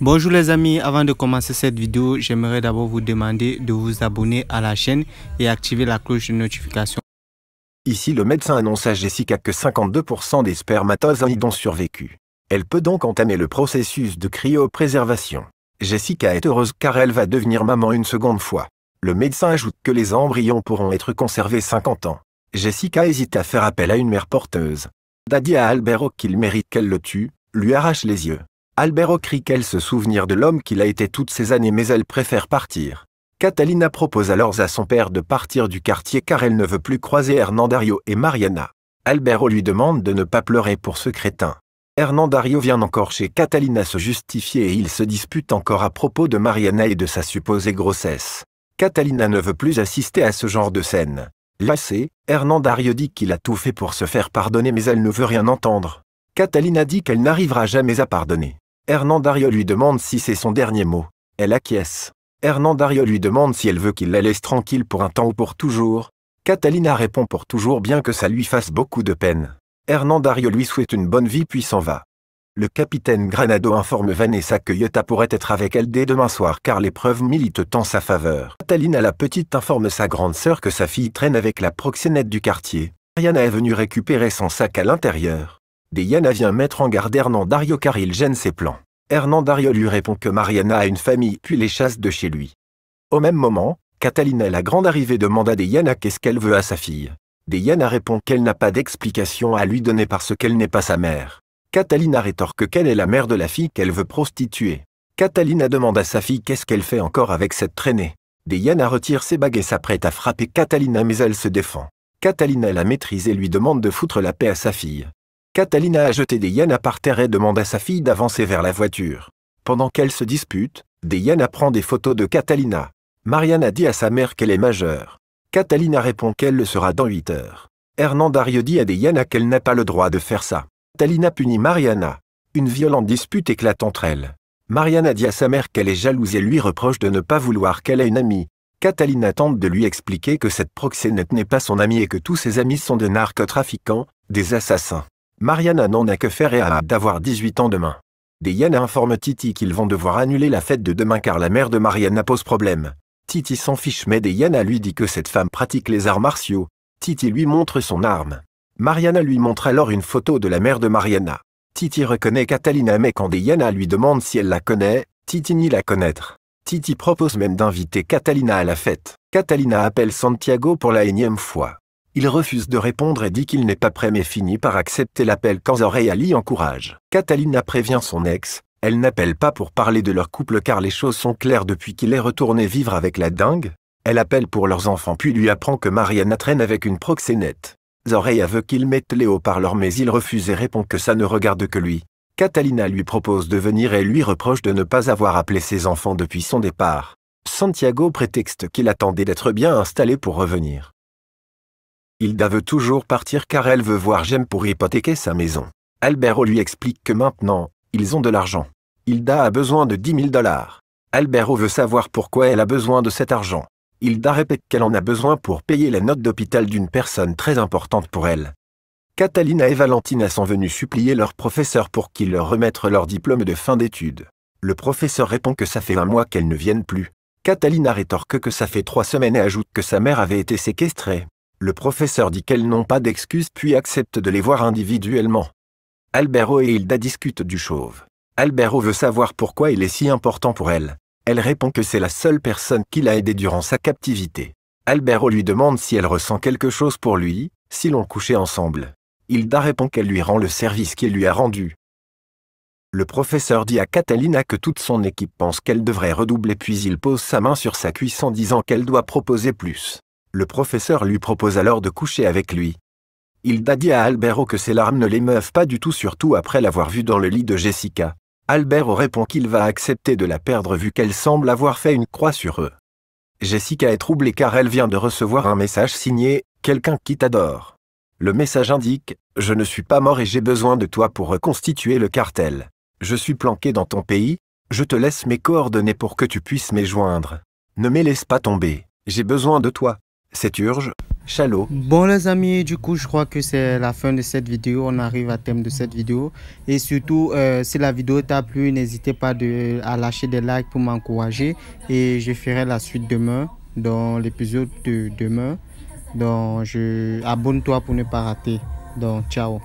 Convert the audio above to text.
Bonjour les amis, avant de commencer cette vidéo, j'aimerais d'abord vous demander de vous abonner à la chaîne et activer la cloche de notification. Ici, le médecin annonce à Jessica que 52% des spermatozoïdes ont survécu. Elle peut donc entamer le processus de cryopréservation. Jessica est heureuse car elle va devenir maman une seconde fois. Le médecin ajoute que les embryons pourront être conservés 50 ans. Jessica hésite à faire appel à une mère porteuse. Dad dit à Albero qu'il mérite qu'elle le tue, lui arrache les yeux. Albero crie qu'elle se souvenir de l'homme qu'il a été toutes ces années mais elle préfère partir. Catalina propose alors à son père de partir du quartier car elle ne veut plus croiser Hernandario et Mariana. Albero lui demande de ne pas pleurer pour ce crétin. Hernandario vient encore chez Catalina se justifier et ils se disputent encore à propos de Mariana et de sa supposée grossesse. Catalina ne veut plus assister à ce genre de scène. Lassée, Hernandario dit qu'il a tout fait pour se faire pardonner mais elle ne veut rien entendre. Catalina dit qu'elle n'arrivera jamais à pardonner. Hernandario lui demande si c'est son dernier mot. Elle acquiesce. Hernandario lui demande si elle veut qu'il la laisse tranquille pour un temps ou pour toujours. Catalina répond pour toujours bien que ça lui fasse beaucoup de peine. Hernandario lui souhaite une bonne vie puis s'en va. Le capitaine Granado informe Vanessa que Yuta pourrait être avec elle dès demain soir car les preuves militent en sa faveur. Catalina la petite informe sa grande sœur que sa fille traîne avec la proxénète du quartier. Mariana est venue récupérer son sac à l'intérieur. Diana vient mettre en garde Hernandario car il gêne ses plans. Hernandario lui répond que Mariana a une famille puis les chasse de chez lui. Au même moment, Catalina la grande arrivée demande à Diana qu'est-ce qu'elle veut à sa fille. Diana répond qu'elle n'a pas d'explication à lui donner parce qu'elle n'est pas sa mère. Catalina rétorque qu'elle est la mère de la fille qu'elle veut prostituer. Catalina demande à sa fille qu'est-ce qu'elle fait encore avec cette traînée. Diana retire ses bagues et s'apprête à frapper Catalina mais elle se défend. Catalina la maîtrise et lui demande de foutre la paix à sa fille. Catalina a jeté Diana par terre et demande à sa fille d'avancer vers la voiture. Pendant qu'elle se dispute, Diana prend des photos de Catalina. Mariana dit à sa mère qu'elle est majeure. Catalina répond qu'elle le sera dans 8 heures. Hernandario dit à Diana qu'elle n'a pas le droit de faire ça. Catalina punit Mariana. Une violente dispute éclate entre elles. Mariana dit à sa mère qu'elle est jalouse et lui reproche de ne pas vouloir qu'elle ait une amie. Catalina tente de lui expliquer que cette proxénète n'est pas son amie et que tous ses amis sont des narcotrafiquants, des assassins. Mariana n'en a que faire et a hâte d'avoir 18 ans demain. Diana informe Titi qu'ils vont devoir annuler la fête de demain car la mère de Mariana pose problème. Titi s'en fiche mais Diana lui dit que cette femme pratique les arts martiaux. Titi lui montre son arme. Mariana lui montre alors une photo de la mère de Mariana. Titi reconnaît Catalina mais quand Diana lui demande si elle la connaît, Titi nie la connaître. Titi propose même d'inviter Catalina à la fête. Catalina appelle Santiago pour la énième fois. Il refuse de répondre et dit qu'il n'est pas prêt mais finit par accepter l'appel quand Zoraya l'y encourage. Catalina prévient son ex, elle n'appelle pas pour parler de leur couple car les choses sont claires depuis qu'il est retourné vivre avec la dingue. Elle appelle pour leurs enfants puis lui apprend que Mariana traîne avec une proxénète. Zoraya veut qu'il mette les haut-parleurs mais il refuse et répond que ça ne regarde que lui. Catalina lui propose de venir et lui reproche de ne pas avoir appelé ses enfants depuis son départ. Santiago prétexte qu'il attendait d'être bien installé pour revenir. Hilda veut toujours partir car elle veut voir Jem pour hypothéquer sa maison. Albero lui explique que maintenant, ils ont de l'argent. Hilda a besoin de 10 000 $. Albero veut savoir pourquoi elle a besoin de cet argent. Hilda répète qu'elle en a besoin pour payer la note d'hôpital d'une personne très importante pour elle. Catalina et Valentina sont venus supplier leur professeur pour qu'il leur remette leur diplôme de fin d'études. Le professeur répond que ça fait 1 mois qu'elles ne viennent plus. Catalina rétorque que ça fait 3 semaines et ajoute que sa mère avait été séquestrée. Le professeur dit qu'elles n'ont pas d'excuses puis accepte de les voir individuellement. Albero et Hilda discutent du chauve. Albero veut savoir pourquoi il est si important pour elle. Elle répond que c'est la seule personne qui l'a aidé durant sa captivité. Albero lui demande si elle ressent quelque chose pour lui, si l'on couchait ensemble. Hilda répond qu'elle lui rend le service qu'il lui a rendu. Le professeur dit à Catalina que toute son équipe pense qu'elle devrait redoubler puis il pose sa main sur sa cuisse en disant qu'elle doit proposer plus. Le professeur lui propose alors de coucher avec lui. Hilda dit à Albero que ses larmes ne l'émeuvent pas du tout surtout après l'avoir vue dans le lit de Jessica. Albero répond qu'il va accepter de la perdre vu qu'elle semble avoir fait une croix sur eux. Jessica est troublée car elle vient de recevoir un message signé « Quelqu'un qui t'adore ». Le message indique « Je ne suis pas mort et j'ai besoin de toi pour reconstituer le cartel. Je suis planqué dans ton pays, je te laisse mes coordonnées pour que tu puisses me joindre. Ne me laisse pas tomber, j'ai besoin de toi. C'est urgent. » Shalom. Bon les amis, du coup je crois que c'est la fin de cette vidéo. On arrive à terme de cette vidéo. Et surtout, si la vidéo t'a plu, n'hésitez pas à lâcher des likes pour m'encourager. Et je ferai la suite demain, dans l'épisode de demain. Donc abonne-toi pour ne pas rater. Donc ciao.